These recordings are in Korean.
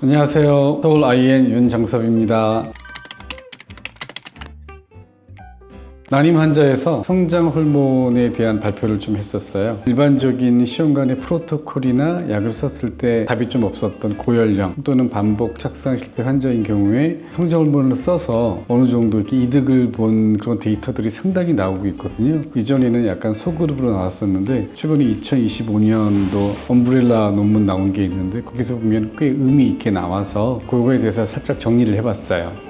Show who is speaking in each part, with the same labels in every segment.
Speaker 1: 안녕하세요. 서울 IN 윤정섭입니다. 난임 환자에서 성장 호르몬에 대한 발표를 좀 했었어요. 일반적인 시험관의 프로토콜이나 약을 썼을 때 답이 좀 없었던 고연령 또는 반복 착상 실패 환자인 경우에 성장 호르몬을 써서 어느 정도 이렇게 이득을 본 그런 데이터들이 상당히 나오고 있거든요. 이전에는 약간 소그룹으로 나왔었는데 최근에 2025년도 엄브렐라 논문 나온 게 있는데 거기서 보면 꽤 의미 있게 나와서 그거에 대해서 살짝 정리를 해봤어요.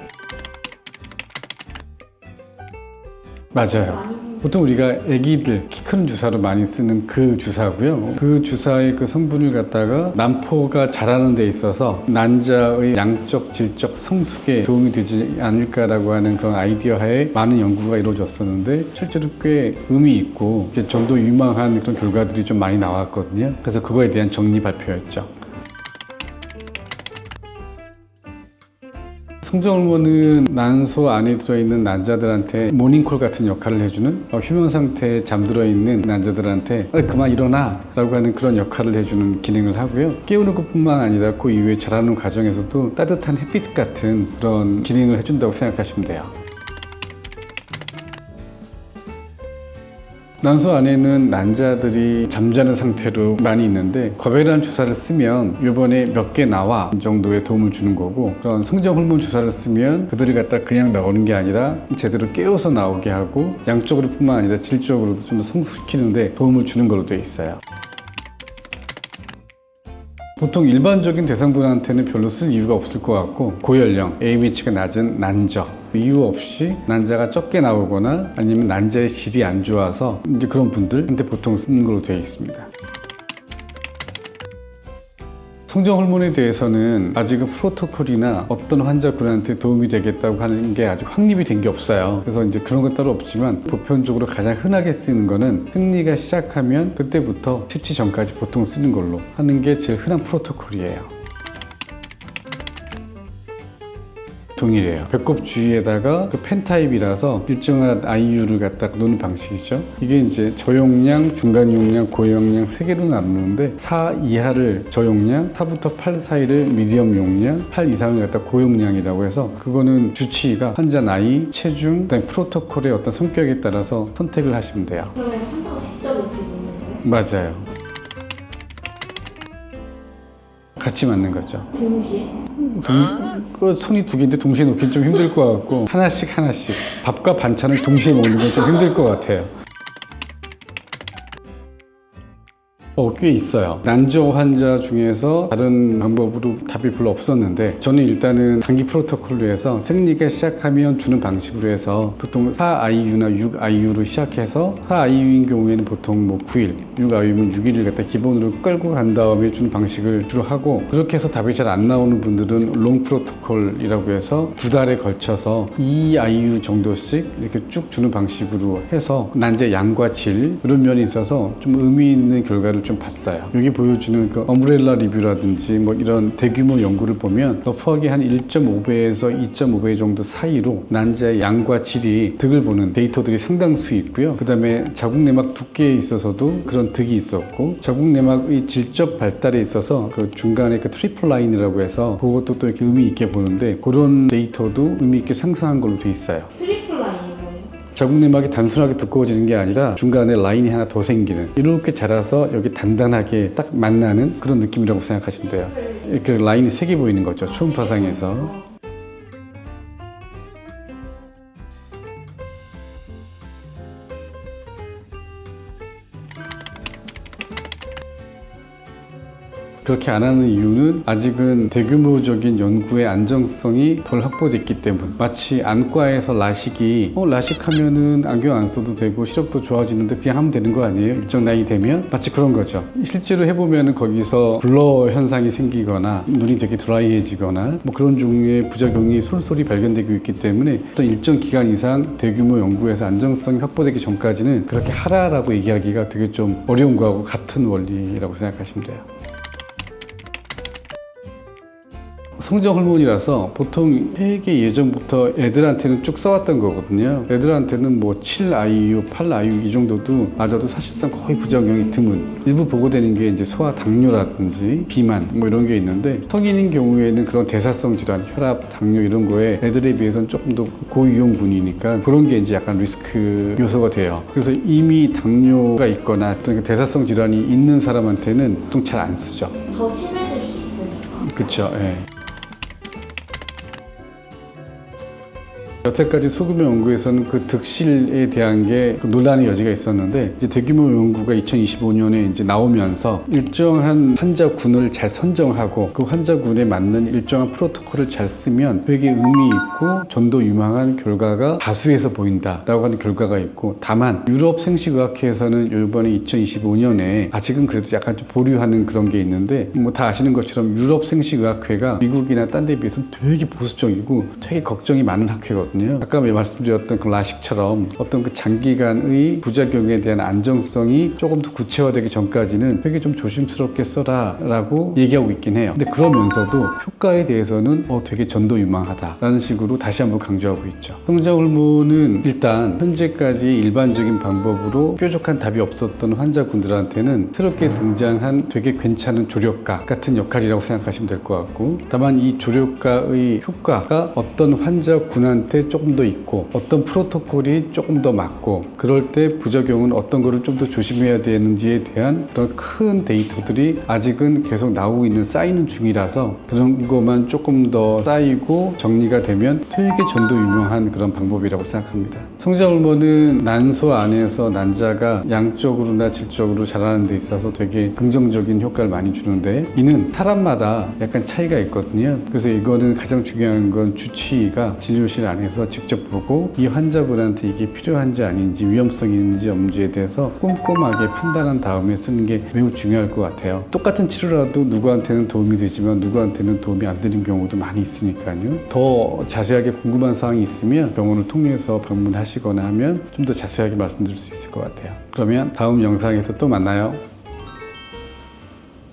Speaker 1: 맞아요. 보통 우리가 아기들 키 큰 주사로 많이 쓰는 그 주사고요. 그 주사의 그 성분을 갖다가 난포가 자라는 데 있어서 난자의 양적, 질적 성숙에 도움이 되지 않을까라고 하는 그런 아이디어 하에 많은 연구가 이루어졌었는데 실제로 꽤 의미 있고 좀 더 유망한 그런 결과들이 좀 많이 나왔거든요. 그래서 그거에 대한 정리 발표였죠. 성장호르몬은 난소 안에 들어있는 난자들한테 모닝콜 같은 역할을 해주는 휴면 상태에 잠들어 있는 난자들한테 그만 일어나 라고 하는 그런 역할을 해주는 기능을 하고요. 깨우는 것뿐만 아니라 그 이후에 자라는 과정에서도 따뜻한 햇빛 같은 그런 기능을 해준다고 생각하시면 돼요. 난소 안에는 난자들이 잠자는 상태로 많이 있는데 거베란 주사를 쓰면 이번에 몇 개 나와 정도의 도움을 주는 거고, 그런 성장 호르몬 주사를 쓰면 그들이 갖다 그냥 나오는 게 아니라 제대로 깨워서 나오게 하고 양적으로 뿐만 아니라 질적으로도 좀 더 성숙시키는데 도움을 주는 걸로 되어 있어요. 보통 일반적인 대상분한테는 별로 쓸 이유가 없을 것 같고, 고연령, AMH가 낮은 난저, 이유 없이 난자가 적게 나오거나 아니면 난자의 질이 안 좋아서 이제 그런 분들한테 보통 쓰는 걸로 되어 있습니다. 성장 호르몬에 대해서는 아직은 프로토콜이나 어떤 환자분한테 도움이 되겠다고 하는 게 아직 확립이 된 게 없어요. 그래서 이제 그런 건 따로 없지만 보편적으로 가장 흔하게 쓰는 거는 생리가 시작하면 그때부터 채취 전까지 보통 쓰는 걸로 하는 게 제일 흔한 프로토콜이에요. 동일해요. 배꼽 주위에다가 그 펜타입이라서 일정한 IU를 갖다 놓는 방식이죠. 이게 이제 저용량, 중간 용량, 고용량 세 개로 나누는데 4 이하를 저용량, 4부터 8 사이를 미디엄 용량, 8 이상을 갖다 고용량이라고 해서 그거는 주치의가 환자 나이, 체중, 그다음에 프로토콜의 어떤 성격에 따라서 선택을 하시면 돼요.
Speaker 2: 그러면 환자가 직접 이렇게 먹는 거예요?
Speaker 1: 맞아요. 같이 맞는 거죠.
Speaker 2: 동시에?
Speaker 1: 그 손이 두 개인데 동시에 놓기는 좀 힘들 것 같고 하나씩 밥과 반찬을 동시에 먹는 건 좀 힘들 것 같아요. 꽤 있어요. 난저 환자 중에서 다른 방법으로 답이 별로 없었는데 저는 일단은 단기 프로토콜로 해서 생리가 시작하면 주는 방식으로 해서 보통 4IU나 6IU로 시작해서 4IU인 경우에는 보통 뭐 9일, 6IU면 6일을 갖다 기본으로 끌고 간 다음에 주는 방식을 주로 하고, 그렇게 해서 답이 잘 안 나오는 분들은 롱 프로토콜이라고 해서 2달에 걸쳐서 2IU 정도씩 이렇게 쭉 주는 방식으로 해서 난자 양과 질 이런 면이 있어서 좀 의미 있는 결과를 좀 봤어요. 여기 보여주는 그 엄브렐라 리뷰라든지 뭐 이런 대규모 연구를 보면 러프하게 한 1.5배에서 2.5배 정도 사이로 난자의 양과 질이 득을 보는 데이터들이 상당수 있고요. 그 다음에 자궁내막 두께에 있어서도 그런 득이 있었고, 자궁내막의 질적 발달에 있어서 그 중간에 그 트리플 라인이라고 해서 그것도 또 이렇게 의미 있게 보는데 그런 데이터도 의미 있게 상승한 걸로 돼 있어요.
Speaker 2: 트리플 라인이 뭐예요?
Speaker 1: 자궁내막이 단순하게 두꺼워지는 게 아니라 중간에 라인이 하나 더 생기는, 이렇게 자라서 여기 단단하게 딱 만나는 그런 느낌이라고 생각하시면 돼요. 이렇게 라인이 색이 보이는 거죠, 초음파상에서. 그렇게 안 하는 이유는 아직은 대규모적인 연구의 안정성이 덜 확보됐기 때문. 마치 안과에서 라식이 라식하면은 안경 안 써도 되고 시력도 좋아지는데 그냥 하면 되는 거 아니에요? 일정 나이 되면? 마치 그런 거죠. 실제로 해보면은 거기서 블러 현상이 생기거나 눈이 되게 드라이해지거나 뭐 그런 종류의 부작용이 솔솔이 발견되고 있기 때문에 어떤 일정 기간 이상 대규모 연구에서 안정성이 확보되기 전까지는 그렇게 하라라고 얘기하기가 되게 좀 어려운 거하고 같은 원리라고 생각하시면 돼요. 성장 호르몬이라서 보통 되게 예전부터 애들한테는 쭉 써왔던 거거든요. 애들한테는 뭐 7IU, 8IU 이 정도도 맞아도 사실상 거의 부작용이 드문. 일부 보고되는 게 이제 소아 당뇨라든지 비만 뭐 이런 게 있는데 성인인 경우에는 그런 대사성 질환, 혈압, 당뇨 이런 거에 애들에 비해서는 조금 더 고위험군이니까 그런 게 이제 약간 리스크 요소가 돼요. 그래서 이미 당뇨가 있거나 어떤 대사성 질환이 있는 사람한테는 보통 잘 안 쓰죠.
Speaker 2: 더 심해질 수 있으니까.
Speaker 1: 그쵸. 예. 여태까지 소규모 연구에서는 그 득실에 대한 게 논란의 여지가 있었는데 이제 대규모 연구가 2025년에 이제 나오면서 일정한 환자군을 잘 선정하고 그 환자군에 맞는 일정한 프로토콜을 잘 쓰면 되게 의미 있고 전도 유망한 결과가 다수에서 보인다라고 하는 결과가 있고 다만 유럽 생식의학회에서는 이번에 2025년에 아직은 그래도 약간 좀 보류하는 그런 게 있는데 뭐 다 아시는 것처럼 유럽 생식의학회가 미국이나 딴 데 비해서는 되게 보수적이고 되게 걱정이 많은 학회거든요. 아까 말씀드렸던 그 라식처럼 어떤 그 장기간의 부작용에 대한 안정성이 조금 더 구체화되기 전까지는 되게 좀 조심스럽게 써라 라고 얘기하고 있긴 해요. 근데 그러면서도 효과에 대해서는 되게 전도유망하다라는 식으로 다시 한번 강조하고 있죠. 성장 호르몬은 일단 현재까지 일반적인 방법으로 뾰족한 답이 없었던 환자분들한테는 새롭게 등장한 되게 괜찮은 조력가 같은 역할이라고 생각하시면 될 것 같고 다만 이 조력가의 효과가 어떤 환자군한테 조금 더 있고 어떤 프로토콜이 조금 더 맞고 그럴 때 부작용은 어떤 거를 좀 더 조심해야 되는지에 대한 그런 큰 데이터들이 아직은 계속 나오고 있는 쌓이는 중이라서 그런 것만 조금 더 쌓이고 정리가 되면 되게 전도 유명한 그런 방법이라고 생각합니다. 성장 호르몬은 난소 안에서 난자가 양적으로나 질적으로 자라는 데 있어서 되게 긍정적인 효과를 많이 주는데 이는 사람마다 약간 차이가 있거든요. 그래서 이거는 가장 중요한 건 주치의가 진료실 안에서 직접 보고 이 환자분한테 이게 필요한지 아닌지 위험성이 있는지 없는지에 대해서 꼼꼼하게 판단한 다음에 쓰는 게 매우 중요할 것 같아요. 똑같은 치료라도 누구한테는 도움이 되지만 누구한테는 도움이 안 되는 경우도 많이 있으니까요. 더 자세하게 궁금한 사항이 있으면 병원을 통해서 방문하시거나 하면 좀 더 자세하게 말씀드릴 수 있을 것 같아요. 그러면 다음 영상에서 또 만나요.